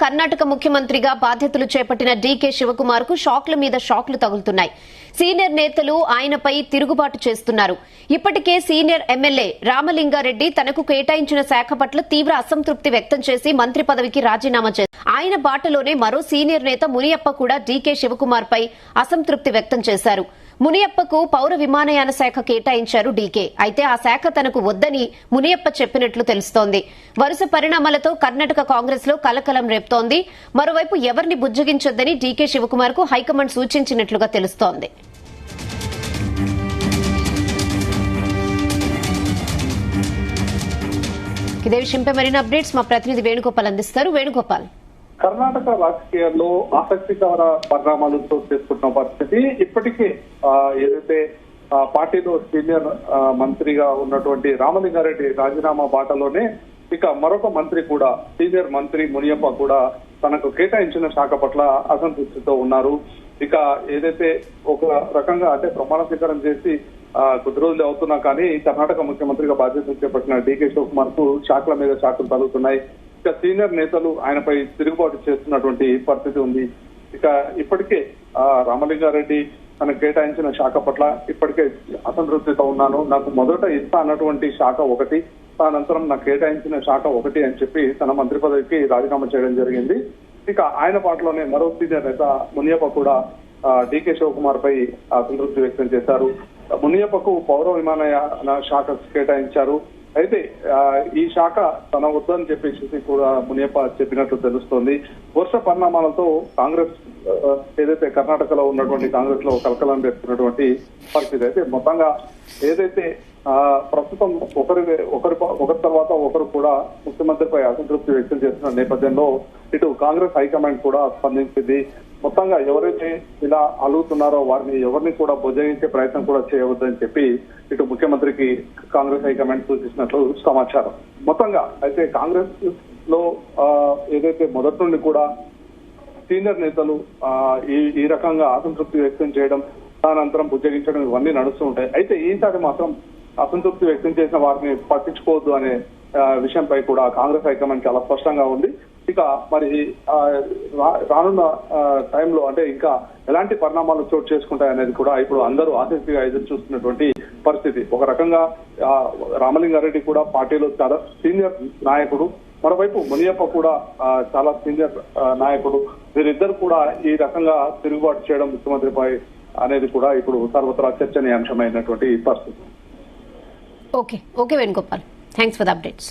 కర్ణాటక ముఖ్యమంత్రిగా బాధ్యతలు చేపట్టిన డీకే శివకుమార్ కు షాక్ల మీద షాక్లు తగులుతున్నాయి. సీనియర్ నేతలు ఆయనపై తిరుగుబాటు చేస్తున్నారు. ఇప్పటికే సీనియర్ ఎమ్మెల్యే రామలింగారెడ్డి తనకు కేటాయించిన శాఖ పట్ల తీవ్ర అసంతృప్తి వ్యక్తం చేసి మంత్రి పదవికి రాజీనామా చేశారు. ఆయన బాటలోనే మరో సీనియర్ నేత మునియప్ప కూడా డీకే శివకుమార్ పై అసంతృప్తి వ్యక్తం చేశారు. మునియప్పకు పౌర విమానయాన శాఖ కేటాయించారు డీకే. అయితే ఆ శాఖ తనకు వద్దని మునియప్ప చెప్పినట్లు తెలుస్తోంది. వరుస పరిణామాలతో కర్ణాటక కాంగ్రెస్ లో కలకలం రేపుతోంది. మరోవైపు ఎవరిని బుజ్జగించొద్దని డీకే శివకుమార్ కు హైకమాండ్ సూచించినట్లుగా తెలుస్తోంది. ఇదే విషయంపై మరిన్ని అప్డేట్స్ మా ప్రతినిధి వేణుగోపాల్ అందిస్తారు. వేణుగోపాల్, కర్ణాటక రాజకీయాల్లో ఆసక్తికర పరిణామాలు చోటు చేసుకుంటున్న పరిస్థితి. ఇప్పటికే ఏదైతే పార్టీలో సీనియర్ మంత్రిగా ఉన్నటువంటి రామలింగారెడ్డి రాజీనామా బాటలోనే ఇక మరొక మంత్రి కూడా, సీనియర్ మంత్రి మునియప్ప కూడా తనకు కేటాయించిన శాఖ పట్ల అసంతృప్తితో ఉన్నారు. ఇక ఏదైతే ఒక రకంగా అంటే ప్రమాణ స్వీకారం చేసి కొద్ది రోజులు అవుతున్నా కానీ కర్ణాటక ముఖ్యమంత్రిగా బాధ్యతలు చేపట్టిన డీకే శివకుమార్ కు శాఖల మీద శాఖలు తగులుతున్నాయి. ఇక సీనియర్ నేతలు ఆయనపై తిరుగుబాటు చేస్తున్నటువంటి పరిస్థితి ఉంది. ఇక ఇప్పటికే రామలింగారెడ్డి తనకు కేటాయించిన శాఖ పట్ల ఇప్పటికే అసంతృప్తితో ఉన్నాను, నాకు మొదట ఇస్తా అన్నటువంటి శాఖ ఒకటి, అనంతరం నాకు కేటాయించిన శాఖ ఒకటి అని చెప్పి తన మంత్రి పదవికి రాజీనామా చేయడం జరిగింది. ఇక ఆయన పాటలోనే మరో సీనియర్ నేత మునియప్ప కూడా డీకే శివకుమార్ పై అసంతృప్తి వ్యక్తం చేశారు. మునియప్పకు పౌర విమానయాన శాఖ కేటాయించారు. అయితే ఈ శాఖ తన వద్దని చెప్పేసి కూడా మునియప్ప చెప్పినట్లు తెలుస్తోంది. వరుస పరిణామాలతో కాంగ్రెస్ ఏదైతే కర్ణాటకలో ఉన్నటువంటి కాంగ్రెస్ లో కలకలం రేపుతున్నటువంటి పరిస్థితి. అయితే మొత్తంగా ఏదైతే ప్రస్తుతం ఒకరి తర్వాత ఒకరు కూడా ముఖ్యమంత్రిపై అసంతృప్తి వ్యక్తం చేస్తున్న నేపథ్యంలో ఇటు కాంగ్రెస్ హైకమాండ్ కూడా స్పందించింది. మొత్తంగా ఎవరైతే ఇలా అలుగుతున్నారో వారిని ఎవరిని కూడా బుజ్జగించే ప్రయత్నం కూడా చేయవద్దని చెప్పి ఇటు ముఖ్యమంత్రికి కాంగ్రెస్ హైకమాండ్ సూచించినట్లు సమాచారం. మొత్తంగా అయితే కాంగ్రెస్ లో ఏదైతే మొదటి నుండి కూడా సీనియర్ నేతలు ఈ రకంగా అసంతృప్తి వ్యక్తం చేయడం, అనంతరం బుజ్జగించడం ఇవన్నీ నడుస్తూ ఉంటాయి. అయితే ఈసారి మాత్రం అసంతృప్తి వ్యక్తం చేసిన వారిని పట్టించుకోవద్దు అనే విషయంపై కూడా కాంగ్రెస్ హైకమాండ్ చాలా స్పష్టంగా ఉంది. ఇక మరి రానున్న టైంలో అంటే ఇంకా ఎలాంటి పరిణామాలు చోటు చేసుకుంటాయనేది కూడా ఇప్పుడు అందరూ ఆసక్తిగా ఎదురు చూస్తున్నటువంటి పరిస్థితి. ఒక రకంగా రామలింగారెడ్డి కూడా పార్టీలో చాలా సీనియర్ నాయకుడు, మరోవైపు మునియప్ప కూడా చాలా సీనియర్ నాయకుడు. వీరిద్దరు కూడా ఈ రకంగా తిరుగుబాటు చేయడం ముఖ్యమంత్రిపై అనేది కూడా ఇప్పుడు సర్వత్రా చర్చనీయాంశమైనటువంటి పరిస్థితి. Okay Venugopal, thanks for the updates.